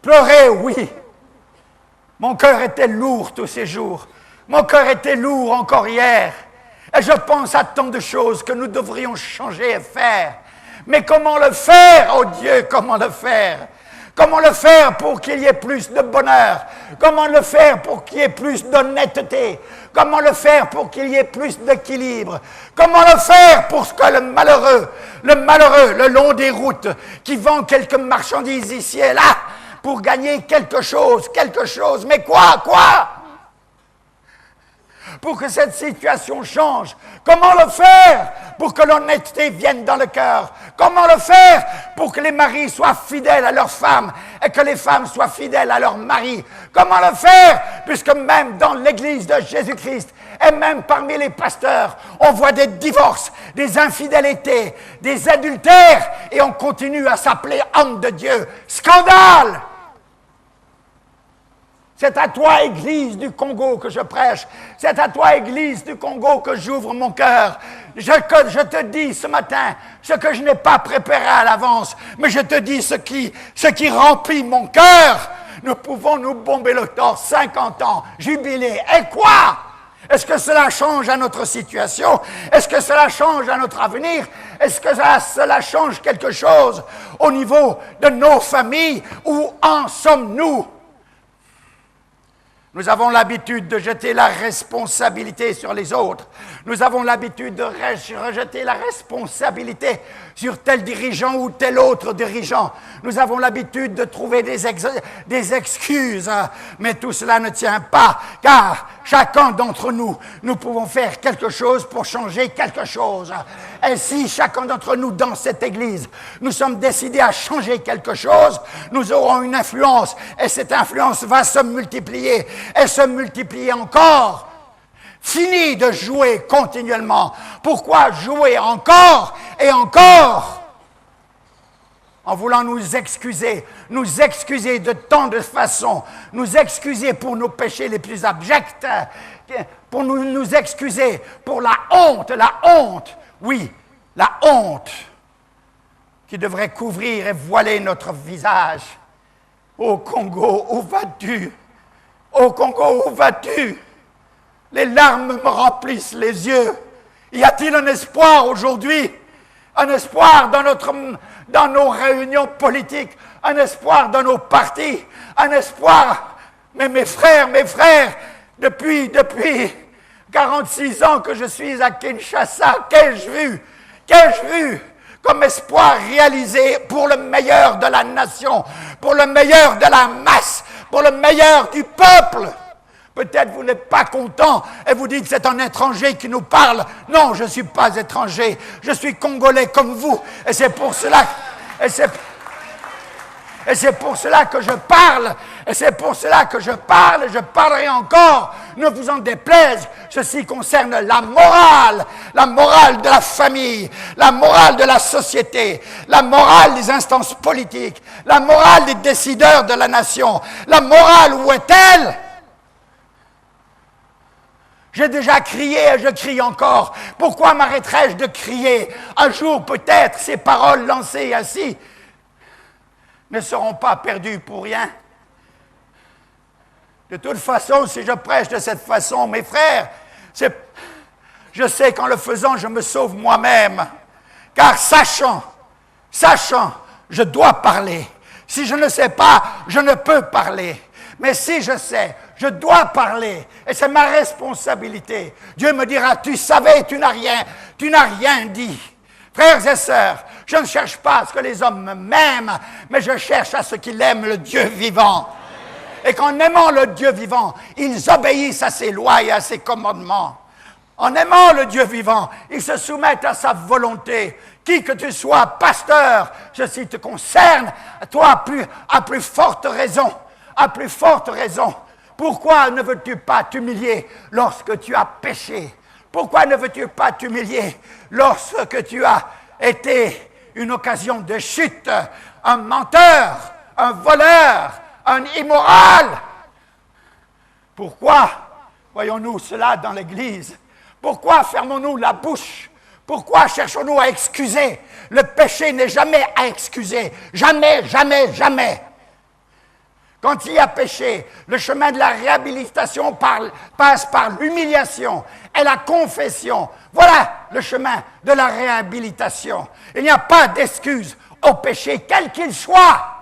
Pleurer, oui. Mon cœur était lourd tous ces jours. Mon cœur était lourd encore hier. Et je pense à tant de choses que nous devrions changer et faire. Mais comment le faire, oh Dieu, comment le faire? Comment le faire pour qu'il y ait plus de bonheur? Comment le faire pour qu'il y ait plus d'honnêteté? Comment le faire pour qu'il y ait plus d'équilibre? Comment le faire pour que le malheureux, le long des routes, qui vend quelques marchandises ici et là, pour gagner quelque chose, mais quoi? Pour que cette situation change. Comment le faire pour que l'honnêteté vienne dans le cœur? Comment le faire pour que les maris soient fidèles à leurs femmes et que les femmes soient fidèles à leurs maris? Comment le faire puisque même dans l'Église de Jésus-Christ et même parmi les pasteurs, on voit des divorces, des infidélités, des adultères et on continue à s'appeler homme de Dieu. Scandale! C'est à toi, Église du Congo, que je prêche. C'est à toi, Église du Congo, que j'ouvre mon cœur. Je te dis ce matin ce que je n'ai pas préparé à l'avance, mais je te dis ce qui remplit mon cœur. Nous pouvons nous bomber le torse, 50 ans, jubiler. Et quoi? Est-ce que cela change à notre situation? Est-ce que cela change à notre avenir? Est-ce que cela change quelque chose au niveau de nos familles? Où en sommes-nous? Nous avons l'habitude de jeter la responsabilité sur les autres. Nous avons l'habitude de rejeter la responsabilité sur tel dirigeant ou tel autre dirigeant. Nous avons l'habitude de trouver des excuses. Mais tout cela ne tient pas, car chacun d'entre nous, nous pouvons faire quelque chose pour changer quelque chose. Et si chacun d'entre nous, dans cette Église, nous sommes décidés à changer quelque chose, nous aurons une influence. Et cette influence va se multiplier. Et se multiplier encore. Fini de jouer continuellement. Pourquoi jouer encore et encore? En voulant nous excuser de tant de façons, nous excuser pour nos péchés les plus abjects, pour nous excuser pour la honte, oui, la honte qui devrait couvrir et voiler notre visage. Ô Congo, où vas-tu? Ô Congo, où vas-tu? Les larmes me remplissent les yeux. Y a-t-il un espoir aujourd'hui? Un espoir dans nos réunions politiques? Un espoir dans nos partis? Un espoir? Mais mes frères, depuis 46 ans que je suis à Kinshasa, qu'ai-je vu comme espoir réalisé pour le meilleur de la nation, pour le meilleur de la masse, pour le meilleur du peuple? Peut-être vous n'êtes pas content et vous dites c'est un étranger qui nous parle. Non, je ne suis pas étranger, je suis congolais comme vous. Et c'est pour cela que je parle. Et c'est pour cela que je parle et je parlerai encore. Ne vous en déplaise, ceci concerne la morale de la famille, la morale de la société, la morale des instances politiques, la morale des décideurs de la nation. La morale, où est-elle? J'ai déjà crié et je crie encore. Pourquoi m'arrêterais-je de crier? Un jour, peut-être, ces paroles lancées ainsi ne seront pas perdues pour rien. De toute façon, si je prêche de cette façon, mes frères, je sais qu'en le faisant, je me sauve moi-même. Car sachant, je dois parler. Si je ne sais pas, je ne peux parler. Mais si je sais, je dois parler. Et c'est ma responsabilité. Dieu me dira, tu savais, tu n'as rien dit. Frères et sœurs, je ne cherche pas à ce que les hommes m'aiment, mais je cherche à ce qu'ils aiment le Dieu vivant. Et qu'en aimant le Dieu vivant, ils obéissent à ses lois et à ses commandements. En aimant le Dieu vivant, ils se soumettent à sa volonté. Qui que tu sois, pasteur, ceci te concerne, toi à plus forte raison. À plus forte raison. Pourquoi ne veux-tu pas t'humilier lorsque tu as péché? Pourquoi ne veux-tu pas t'humilier lorsque tu as été une occasion de chute, un menteur, un voleur, un immoral? Pourquoi voyons-nous cela dans l'Église? Pourquoi fermons-nous la bouche? Pourquoi cherchons-nous à excuser? Le péché n'est jamais à excuser. Jamais, jamais, jamais. Quand il y a péché, le chemin de la réhabilitation passe par l'humiliation et la confession. Voilà le chemin de la réhabilitation. Il n'y a pas d'excuse au péché, quel qu'il soit.